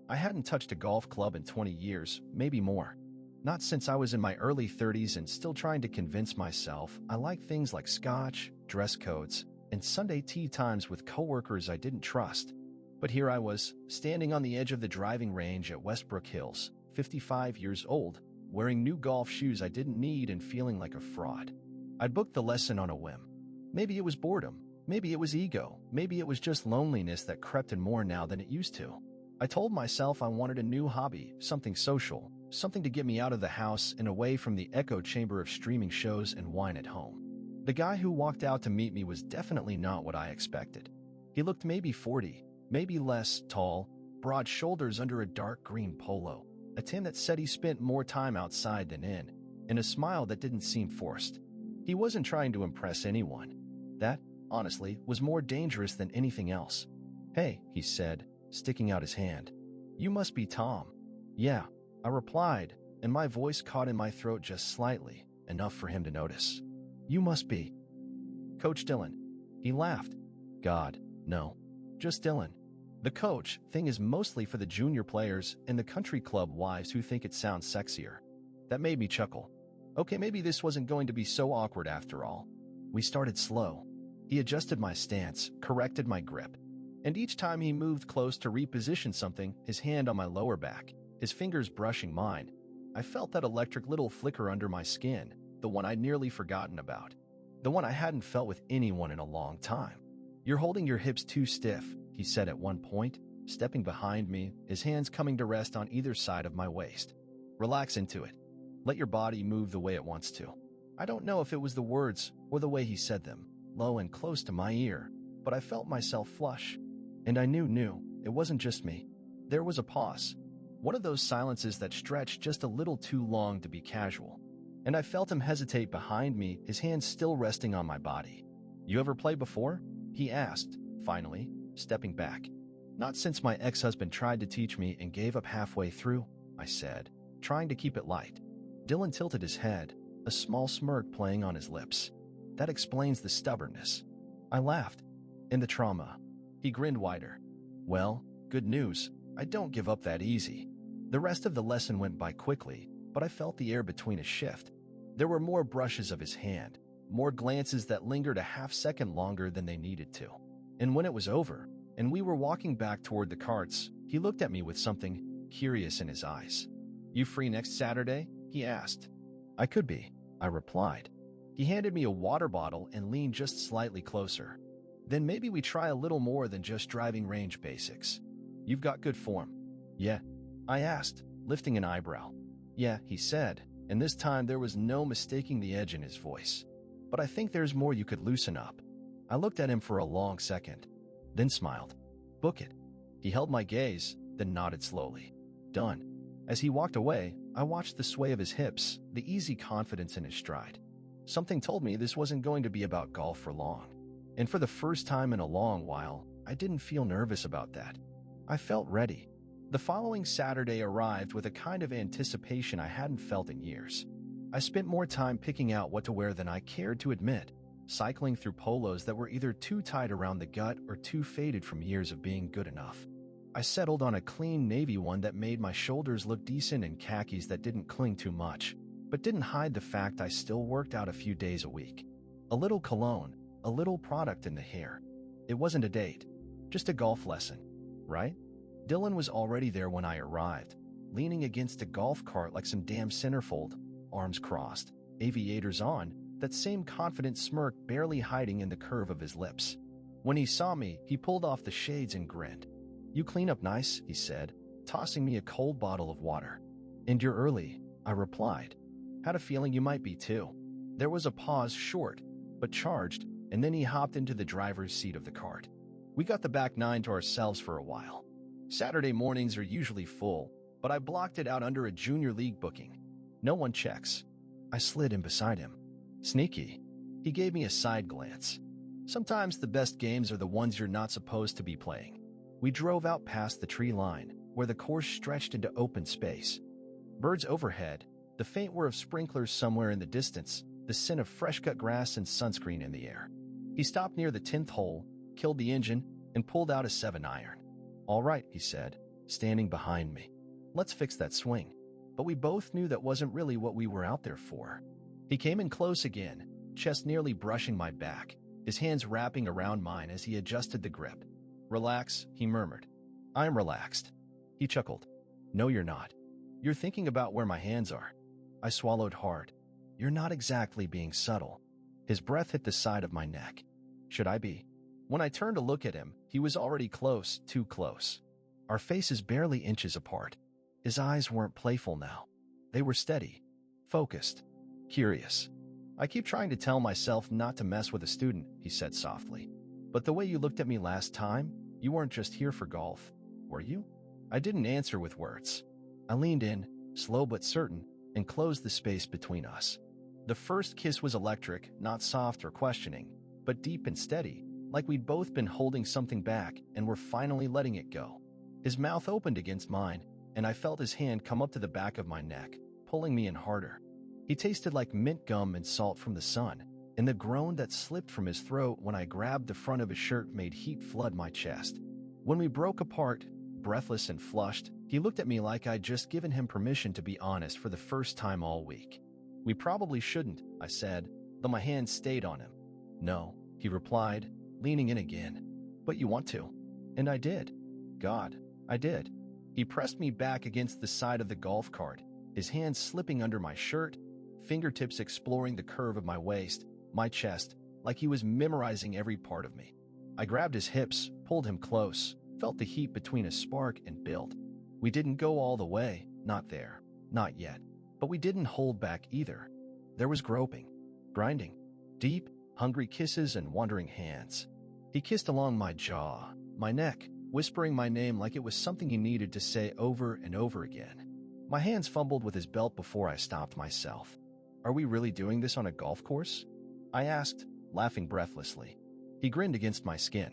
I hadn't touched a golf club in 20 years, maybe more. Not since I was in my early 30s and still trying to convince myself I like things like scotch, dress codes, and Sunday tea times with coworkers I didn't trust. But here I was, standing on the edge of the driving range at Westbrook Hills, 55 years old, wearing new golf shoes I didn't need and feeling like a fraud. I'd booked the lesson on a whim. Maybe it was boredom, maybe it was ego, maybe it was just loneliness that crept in more now than it used to. I told myself I wanted a new hobby, something social, something to get me out of the house and away from the echo chamber of streaming shows and wine at home. The guy who walked out to meet me was definitely not what I expected. He looked maybe 40, maybe less, tall, broad shoulders under a dark green polo, a tan that said he spent more time outside than in, and a smile that didn't seem forced. He wasn't trying to impress anyone. That, honestly, was more dangerous than anything else. "Hey," he said, sticking out his hand. "You must be Tom." "Yeah," I replied, and my voice caught in my throat just slightly, enough for him to notice. "You must be Coach Dylan." He laughed. "God, no. Just Dylan. The coach thing is mostly for the junior players and the country club wives who think it sounds sexier." That made me chuckle. Okay, maybe this wasn't going to be so awkward after all. We started slow. He adjusted my stance, corrected my grip, and each time he moved close to reposition something, his hand on my lower back, his fingers brushing mine, I felt that electric little flicker under my skin, the one I'd nearly forgotten about, the one I hadn't felt with anyone in a long time. "You're holding your hips too stiff," he said at one point, stepping behind me, his hands coming to rest on either side of my waist. "Relax into it. Let your body move the way it wants to." I don't know if it was the words or the way he said them, low and close to my ear, but I felt myself flush. And I knew it wasn't just me. There was a pause. One of those silences that stretched just a little too long to be casual. And I felt him hesitate behind me, his hands still resting on my body. "You ever played before?" he asked, finally, stepping back. "Not since my ex-husband tried to teach me and gave up halfway through," I said, trying to keep it light. Dylan tilted his head, a small smirk playing on his lips. "That explains the stubbornness." I laughed. "And the trauma." He grinned wider. "Well, good news. I don't give up that easy." The rest of the lesson went by quickly, but I felt the air between us shift. There were more brushes of his hand, more glances that lingered a half-second longer than they needed to. And when it was over, and we were walking back toward the carts, he looked at me with something curious in his eyes. "You free next Saturday?" he asked. "I could be," I replied. He handed me a water bottle and leaned just slightly closer. "Then maybe we try a little more than just driving range basics. You've got good form." "Yeah?" I asked, lifting an eyebrow. "Yeah," he said, and this time there was no mistaking the edge in his voice. "But I think there's more you could loosen up." I looked at him for a long second, then smiled. "Book it." He held my gaze, then nodded slowly. "Done." As he walked away, I watched the sway of his hips, the easy confidence in his stride. Something told me this wasn't going to be about golf for long. And for the first time in a long while, I didn't feel nervous about that. I felt ready. The following Saturday arrived with a kind of anticipation I hadn't felt in years. I spent more time picking out what to wear than I cared to admit, cycling through polos that were either too tight around the gut or too faded from years of being good enough. I settled on a clean navy one that made my shoulders look decent and khakis that didn't cling too much, but didn't hide the fact I still worked out a few days a week. A little cologne, a little product in the hair. It wasn't a date, just a golf lesson, right? Dylan was already there when I arrived, leaning against a golf cart like some damn centerfold, arms crossed, aviators on, that same confident smirk barely hiding in the curve of his lips. When he saw me, he pulled off the shades and grinned. "You clean up nice," he said, tossing me a cold bottle of water. "And you're early," I replied. "Had a feeling you might be too." There was a pause, short, but charged, and then he hopped into the driver's seat of the cart. We got the back nine to ourselves for a while. Saturday mornings are usually full, but I blocked it out under a junior league booking. No one checks. I slid in beside him. Sneaky. He gave me a side glance. Sometimes the best games are the ones you're not supposed to be playing. We drove out past the tree line, where the course stretched into open space. Birds overhead, the faint whir of sprinklers somewhere in the distance, the scent of fresh-cut grass and sunscreen in the air. He stopped near the 10th hole, killed the engine, and pulled out a 7-iron. "All right," he said, standing behind me. Let's fix that swing. But we both knew that wasn't really what we were out there for. He came in close again, chest nearly brushing my back, his hands wrapping around mine as he adjusted the grip. "Relax," he murmured. "I'm relaxed." He chuckled. "No, you're not. You're thinking about where my hands are." I swallowed hard. "You're not exactly being subtle." His breath hit the side of my neck. Should I be? When I turned to look at him, he was already close, too close. Our faces barely inches apart. His eyes weren't playful now. They were steady, focused, curious. "I keep trying to tell myself not to mess with a student," he said softly. "But the way you looked at me last time, you weren't just here for golf, were you?" I didn't answer with words. I leaned in, slow but certain, and closed the space between us. The first kiss was electric, not soft or questioning, but deep and steady, like we'd both been holding something back and were finally letting it go. His mouth opened against mine, and I felt his hand come up to the back of my neck, pulling me in harder. He tasted like mint gum and salt from the sun, and the groan that slipped from his throat when I grabbed the front of his shirt made heat flood my chest. When we broke apart, breathless and flushed, he looked at me like I'd just given him permission to be honest for the first time all week. "We probably shouldn't," I said, though my hand stayed on him. "No," he replied, leaning in again. "But you want to." And I did. God, I did. He pressed me back against the side of the golf cart, his hands slipping under my shirt, fingertips exploring the curve of my waist, my chest, like he was memorizing every part of me. I grabbed his hips, pulled him close, felt the heat between us spark and build. We didn't go all the way, not there, not yet. But we didn't hold back either. There was groping, grinding, deep, hungry kisses and wandering hands. He kissed along my jaw, my neck, whispering my name like it was something he needed to say over and over again. My hands fumbled with his belt before I stopped myself. "Are we really doing this on a golf course?" I asked, laughing breathlessly. He grinned against my skin.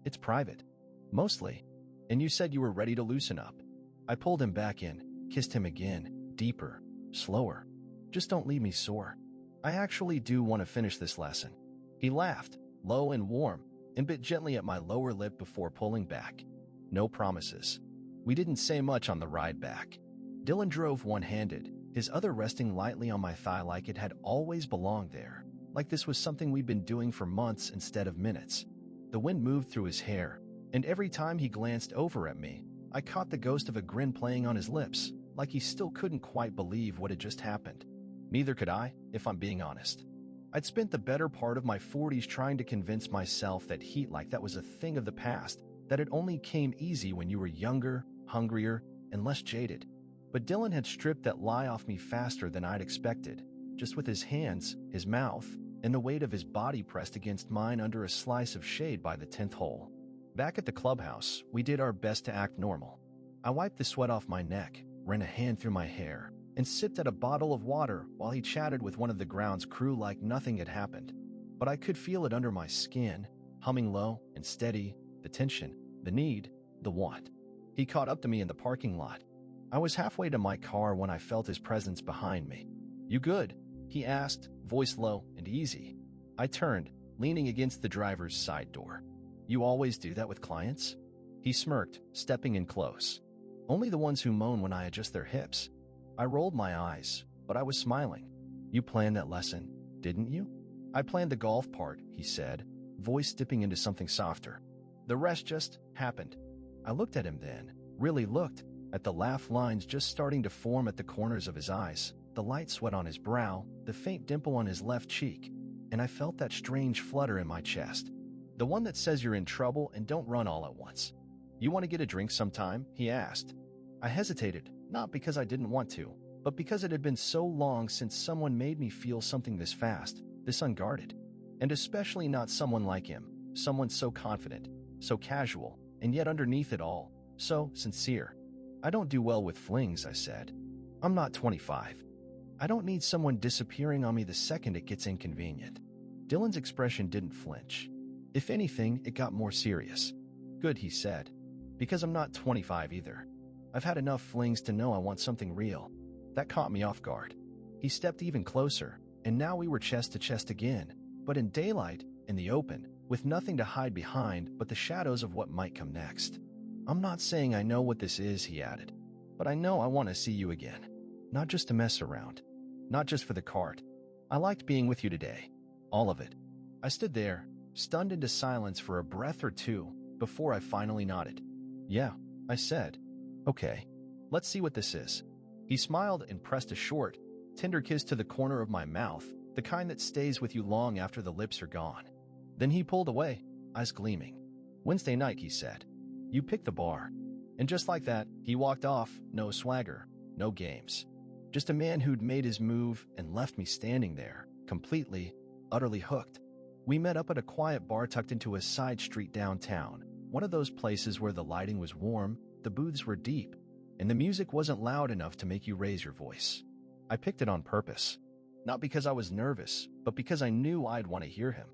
"It's private. Mostly. And you said you were ready to loosen up." I pulled him back in, kissed him again, deeper, slower. "Just don't leave me sore. I actually do want to finish this lesson." He laughed, low and warm, and bit gently at my lower lip before pulling back. No promises. We didn't say much on the ride back. Dylan drove one-handed, his other resting lightly on my thigh like it had always belonged there, like this was something we'd been doing for months instead of minutes. The wind moved through his hair, and every time he glanced over at me, I caught the ghost of a grin playing on his lips, like he still couldn't quite believe what had just happened. Neither could I, if I'm being honest. I'd spent the better part of my 40s trying to convince myself that heat like that was a thing of the past, that it only came easy when you were younger, hungrier, and less jaded. But Dylan had stripped that lie off me faster than I'd expected, just with his hands, his mouth, and the weight of his body pressed against mine under a slice of shade by the 10th hole. Back at the clubhouse, we did our best to act normal. I wiped the sweat off my neck, ran a hand through my hair, and sipped at a bottle of water while he chatted with one of the ground's crew like nothing had happened. But I could feel it under my skin, humming low and steady, the tension, the need, the want. He caught up to me in the parking lot. I was halfway to my car when I felt his presence behind me. "You good?" he asked, voice low and easy. I turned, leaning against the driver's side door. "You always do that with clients?" He smirked, stepping in close. "Only the ones who moan when I adjust their hips." I rolled my eyes, but I was smiling. "You planned that lesson, didn't you?" "I planned the golf part," he said, voice dipping into something softer. "The rest just happened." I looked at him then, really looked, at the laugh lines just starting to form at the corners of his eyes, the light sweat on his brow, the faint dimple on his left cheek, and I felt that strange flutter in my chest. The one that says you're in trouble and don't run all at once. "You want to get a drink sometime?" he asked. I hesitated, not because I didn't want to, but because it had been so long since someone made me feel something this fast, this unguarded. And especially not someone like him, someone so confident, so casual, and yet underneath it all, so sincere. "I don't do well with flings," I said. "I'm not 25. I don't need someone disappearing on me the second it gets inconvenient." Dylan's expression didn't flinch. If anything, it got more serious. "Good," he said, "because I'm not 25 either. I've had enough flings to know I want something real." That caught me off guard. He stepped even closer, and now we were chest to chest again, but in daylight, in the open, with nothing to hide behind but the shadows of what might come next. "I'm not saying I know what this is," he added, "but I know I want to see you again. Not just to mess around. Not just for the cart. I liked being with you today. All of it." I stood there, stunned into silence for a breath or two before I finally nodded. "Yeah," I said. "Okay, let's see what this is." He smiled and pressed a short, tender kiss to the corner of my mouth, the kind that stays with you long after the lips are gone. Then he pulled away, eyes gleaming. "Wednesday night," he said. "You picked the bar." And just like that, he walked off, no swagger, no games. Just a man who'd made his move and left me standing there, completely, utterly hooked. We met up at a quiet bar tucked into a side street downtown, one of those places where the lighting was warm, the booths were deep, and the music wasn't loud enough to make you raise your voice. I picked it on purpose. Not because I was nervous, but because I knew I'd want to hear him.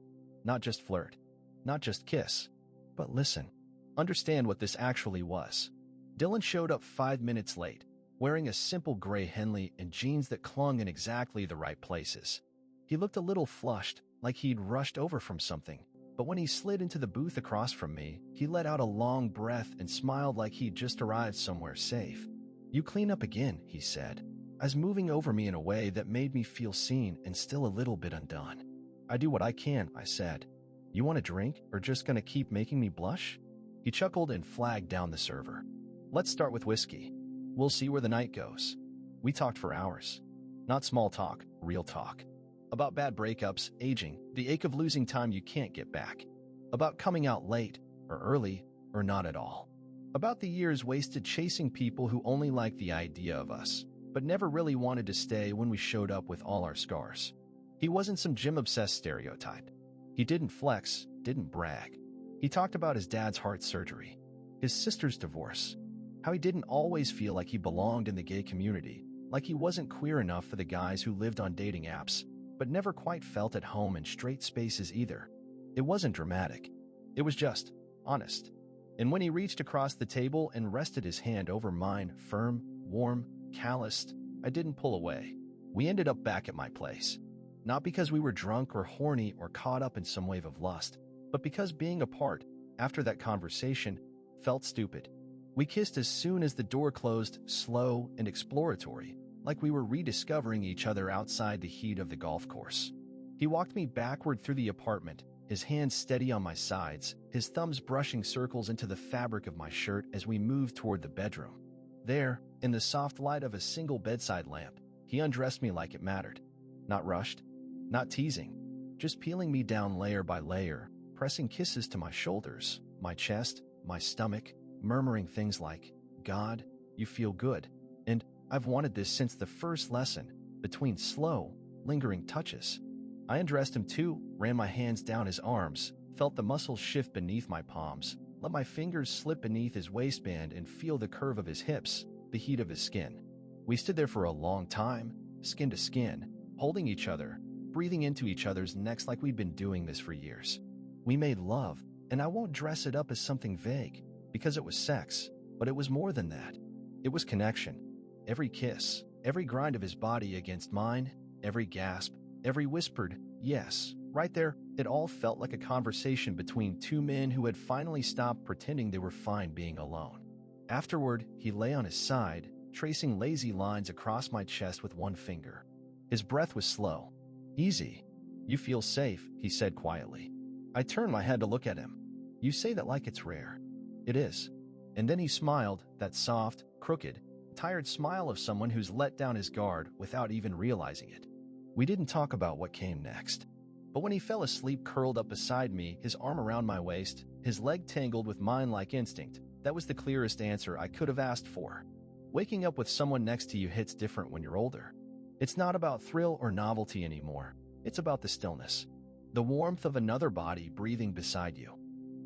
Not just flirt, not just kiss, but listen. Understand what this actually was. Dylan showed up 5 minutes late, wearing a simple gray Henley and jeans that clung in exactly the right places. He looked a little flushed, like he'd rushed over from something, but when he slid into the booth across from me, he let out a long breath and smiled like he'd just arrived somewhere safe. "You clean up again," he said, eyes moving over me in a way that made me feel seen and still a little bit undone. "I do what I can," I said. "You want a drink or just gonna keep making me blush?" He chuckled and flagged down the server. "Let's start with whiskey. We'll see where the night goes." We talked for hours. Not small talk, real talk. About bad breakups, aging, the ache of losing time you can't get back. About coming out late, or early, or not at all. About the years wasted chasing people who only liked the idea of us, but never really wanted to stay when we showed up with all our scars. He wasn't some gym-obsessed stereotype. He didn't flex, didn't brag. He talked about his dad's heart surgery, his sister's divorce, how he didn't always feel like he belonged in the gay community, like he wasn't queer enough for the guys who lived on dating apps, but never quite felt at home in straight spaces either. It wasn't dramatic. It was just honest. And when he reached across the table and rested his hand over mine, firm, warm, calloused, I didn't pull away. We ended up back at my place. Not because we were drunk or horny or caught up in some wave of lust, but because being apart, after that conversation, felt stupid. We kissed as soon as the door closed, slow and exploratory, like we were rediscovering each other outside the heat of the golf course. He walked me backward through the apartment, his hands steady on my sides, his thumbs brushing circles into the fabric of my shirt as we moved toward the bedroom. There, in the soft light of a single bedside lamp, he undressed me like it mattered. Not rushed, not teasing, just peeling me down layer by layer, pressing kisses to my shoulders, my chest, my stomach, murmuring things like, "God, you feel good," and "I've wanted this since the first lesson," between slow, lingering touches. I undressed him too, ran my hands down his arms, felt the muscles shift beneath my palms, let my fingers slip beneath his waistband and feel the curve of his hips, the heat of his skin. We stood there for a long time, skin to skin, holding each other, breathing into each other's necks like we'd been doing this for years. We made love, and I won't dress it up as something vague, because it was sex, but it was more than that. It was connection. Every kiss, every grind of his body against mine, every gasp, every whispered yes, right there, it all felt like a conversation between two men who had finally stopped pretending they were fine being alone. Afterward, he lay on his side, tracing lazy lines across my chest with one finger. His breath was slow. "Easy. You feel safe," he said quietly. I turned my head to look at him. "You say that like it's rare." "It is." And then he smiled, that soft, crooked, tired smile of someone who's let down his guard without even realizing it. We didn't talk about what came next. But when he fell asleep curled up beside me, his arm around my waist, his leg tangled with mine like instinct, that was the clearest answer I could have asked for. Waking up with someone next to you hits different when you're older. It's not about thrill or novelty anymore. It's about the stillness. The warmth of another body breathing beside you.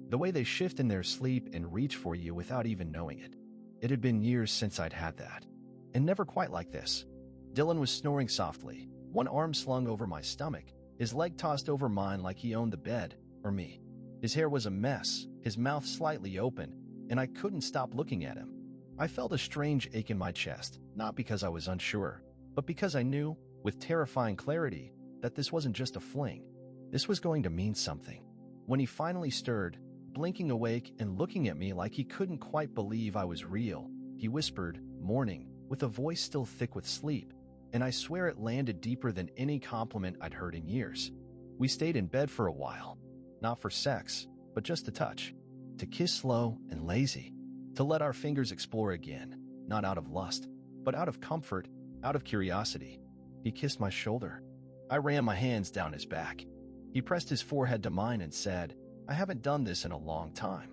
The way they shift in their sleep and reach for you without even knowing it. It had been years since I'd had that. And never quite like this. Dylan was snoring softly, one arm slung over my stomach, his leg tossed over mine like he owned the bed, or me. His hair was a mess, his mouth slightly open, and I couldn't stop looking at him. I felt a strange ache in my chest, not because I was unsure, but because I knew, with terrifying clarity, that this wasn't just a fling. This was going to mean something. When he finally stirred, blinking awake and looking at me like he couldn't quite believe I was real. He whispered, "Morning," with a voice still thick with sleep, and I swear it landed deeper than any compliment I'd heard in years. We stayed in bed for a while, not for sex, but just to touch, to kiss slow and lazy, to let our fingers explore again, not out of lust, but out of comfort, out of curiosity. He kissed my shoulder. I ran my hands down his back. He pressed his forehead to mine and said, "I haven't done this in a long time."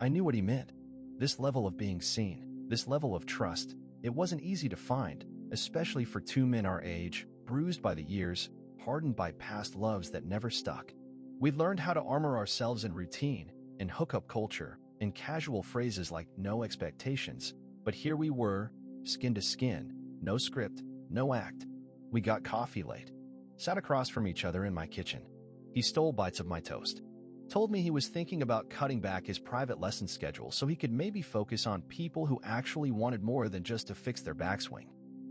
I knew what he meant. This level of being seen, this level of trust, it wasn't easy to find, especially for two men our age, bruised by the years, hardened by past loves that never stuck. We'd learned how to armor ourselves in routine, in hookup culture, in casual phrases like "no expectations," but here we were, skin to skin, no script, no act. We got coffee late, sat across from each other in my kitchen. He stole bites of my toast, told me he was thinking about cutting back his private lesson schedule so he could maybe focus on people who actually wanted more than just to fix their backswing.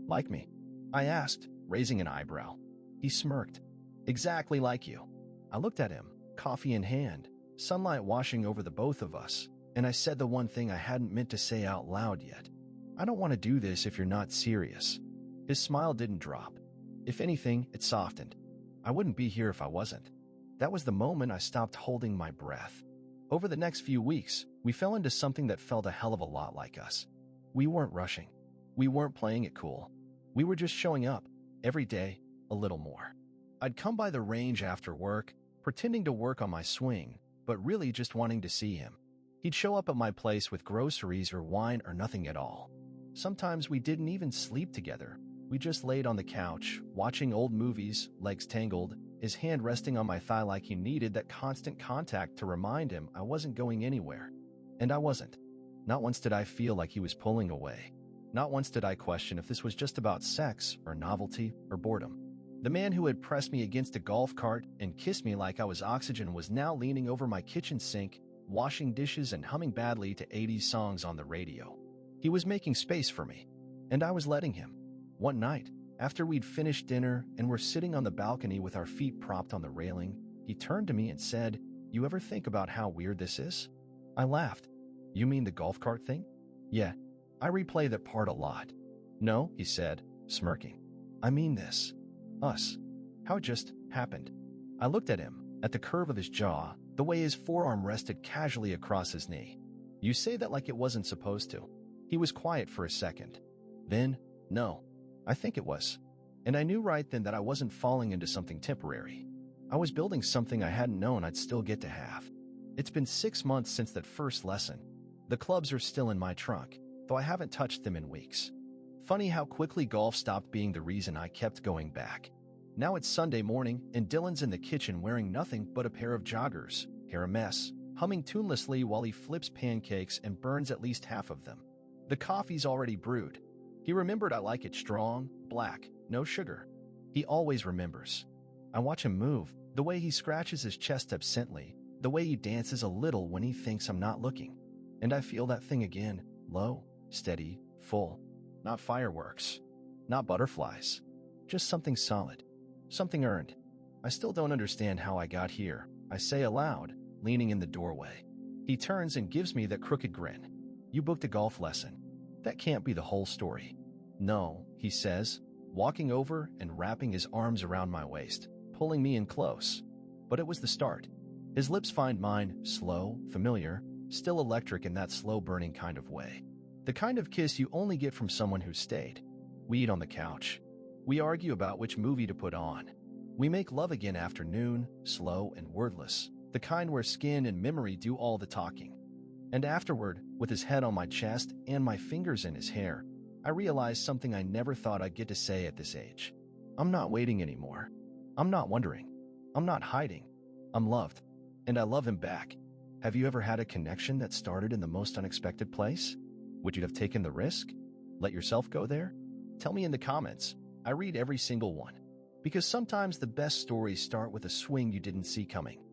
Like me? I asked, raising an eyebrow. He smirked. "Exactly like you." I looked at him, coffee in hand, sunlight washing over the both of us, and I said the one thing I hadn't meant to say out loud yet. "I don't want to do this if you're not serious." His smile didn't drop. If anything, it softened. I wouldn't be here if I wasn't. That was the moment I stopped holding my breath. Over the next few weeks, we fell into something that felt a hell of a lot like us. We weren't rushing. We weren't playing it cool. We were just showing up, every day, a little more. I'd come by the range after work, pretending to work on my swing, but really just wanting to see him. He'd show up at my place with groceries or wine or nothing at all. Sometimes we didn't even sleep together. We just laid on the couch, watching old movies, legs tangled, his hand resting on my thigh like he needed that constant contact to remind him I wasn't going anywhere. And I wasn't. Not once did I feel like he was pulling away. Not once did I question if this was just about sex or novelty or boredom. The man who had pressed me against a golf cart and kissed me like I was oxygen was now leaning over my kitchen sink, washing dishes and humming badly to 80s songs on the radio. He was making space for me, and I was letting him. One night, after we'd finished dinner and were sitting on the balcony with our feet propped on the railing, he turned to me and said, "You ever think about how weird this is?" I laughed. "You mean the golf cart thing?" "Yeah, I replay that part a lot." "No," he said, smirking. "I mean this. Us. How it just happened." I looked at him, at the curve of his jaw, the way his forearm rested casually across his knee. "You say that like it wasn't supposed to." He was quiet for a second. Then, "No. I think it was." And I knew right then that I wasn't falling into something temporary. I was building something I hadn't known I'd still get to have. It's been 6 months since that first lesson. The clubs are still in my trunk, though I haven't touched them in weeks. Funny how quickly golf stopped being the reason I kept going back. Now it's Sunday morning, and Dylan's in the kitchen wearing nothing but a pair of joggers, hair a mess, humming tunelessly while he flips pancakes and burns at least half of them. The coffee's already brewed. He remembered I like it strong, black, no sugar. He always remembers. I watch him move, the way he scratches his chest absently, the way he dances a little when he thinks I'm not looking. And I feel that thing again, low, steady, full. Not fireworks, not butterflies, just something solid, something earned. I still don't understand how I got here, I say aloud, leaning in the doorway. He turns and gives me that crooked grin. "You booked a golf lesson. That can't be the whole story." "No," he says, walking over and wrapping his arms around my waist, pulling me in close. But it was the start. His lips find mine, slow, familiar, still electric in that slow-burning kind of way. The kind of kiss you only get from someone who stayed. We eat on the couch. We argue about which movie to put on. We make love again after noon, slow and wordless, the kind where skin and memory do all the talking. And afterward, with his head on my chest and my fingers in his hair, I realized something I never thought I'd get to say at this age. I'm not waiting anymore. I'm not wondering. I'm not hiding. I'm loved. And I love him back. Have you ever had a connection that started in the most unexpected place? Would you have taken the risk? Let yourself go there? Tell me in the comments. I read every single one. Because sometimes the best stories start with a swing you didn't see coming.